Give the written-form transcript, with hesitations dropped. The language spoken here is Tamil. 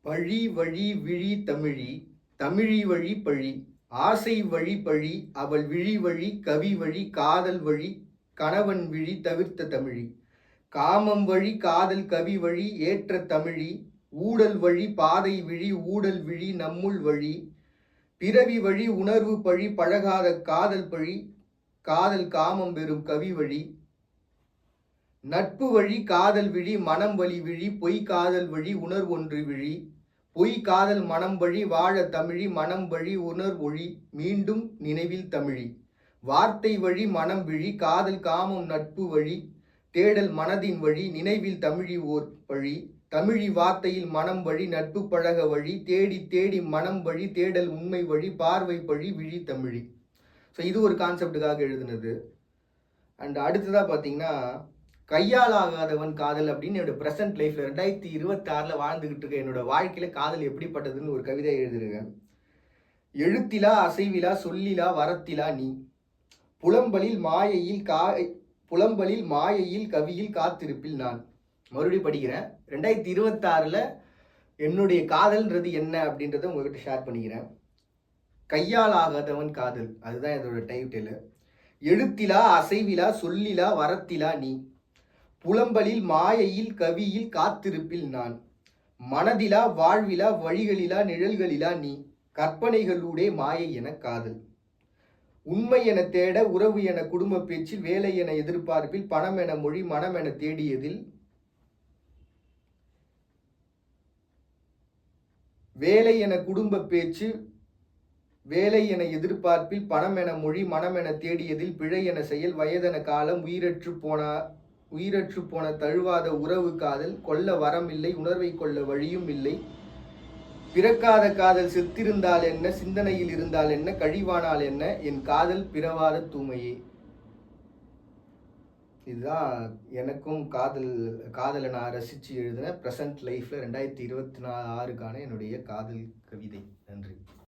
பழி வழி விழி தமிழி தமிழி வழி பழி ஆசை வழி பழி அவள் விழி வழி கவி வழி காதல் வழி கணவன் விழி தவிர்த்த தமிழி காமம் வழி காதல் கவி வழி ஏற்ற தமிழி ஊடல் வழி பாதை விழி ஊடல் விழி நம்முள் வழி பிறவி வழி உணர்வு பழி பழகாத காதல் பழி காதல் காமம் பெறும் கவி வழி நட்பு வழி காதல் விழி மனம் வழி விழி பொய் காதல் வழி உணர்வொன்று விழி பொய் காதல் மனம் வழி வாழ தமிழி மனம் வழி உணர்வொழி மீண்டும் நினைவில் தமிழி வார்த்தை வழி மனம் விழி காதல் காமம் நட்பு வழி தேடல் மனதின் வழி நினைவில் தமிழி ஓர் வழி தமிழி வார்த்தையில் மனம் வழி நட்பு பழக வழி தேடி தேடி மனம் வழி தேடல் உண்மை வழி பார்வை வழி விழி தமிழி. ஸோ இது ஒரு கான்செப்டுக்காக எழுதுனது. அண்ட் அடுத்ததாக பார்த்தீங்கன்னா கையால் ஆகாதவன் காதல் அப்படின்னு என்னோட ப்ரெசன்ட் லைஃப்ல 2026 வாழ்ந்துகிட்டு இருக்க என்னோட வாழ்க்கையில காதல் எப்படிப்பட்டதுன்னு ஒரு கவிதை எழுதிருக்கேன். எழுத்திலா அசைவிலா சொல்லிலா வரத்திலா நீ புலம்பலில் மாயையில் கவியில் காத்திருப்பில் நான். மறுபடியும் படிக்கிறேன். 2026 என்னுடைய காதல்ன்றது என்ன அப்படின்றத உங்ககிட்ட ஷேர் பண்ணிக்கிறேன். கையால் ஆகாதவன் காதல், அதுதான் என்னோட டைட்டில். எழுத்திலா அசைவிலா சொல்லிலா வரத்திலா நீ புலம்பலில் மாயையில் கவியில் காத்திருப்பில் நான். மனதிலா வாழ்விலா வழிகளிலா நிழல்களிலா நீ கற்பனைகளூடே மாயை என காதல். உண்மை என தேட உறவு என குடும்ப பேச்சில் வேலை என எதிர்பார்ப்பில் பணம் என மொழி மனம் என தேடியதில் வேலை என குடும்ப பேச்சு வேலை என எதிர்பார்ப்பில் பணம் என மொழி மனம் என தேடியதில் பிழை என செயல் வயதென காலம் உயிரற்று போன தழுவாத உறவு காதல் கொல்ல வரம் இல்லை உணர்வை கொள்ள வழியும் இல்லை பிறக்காத காதல் செத்திருந்தால் என்ன சிந்தனையில் இருந்தால் என்ன கழிவானால் என்ன என் காதல் பிறவாத தூமையே. இதுதான் எனக்கும் காதலை நான் ரசித்து எழுதின ப்ரெசன்ட் லைஃப்பில் 2026 என்னுடைய காதல் கவிதை. நன்றி.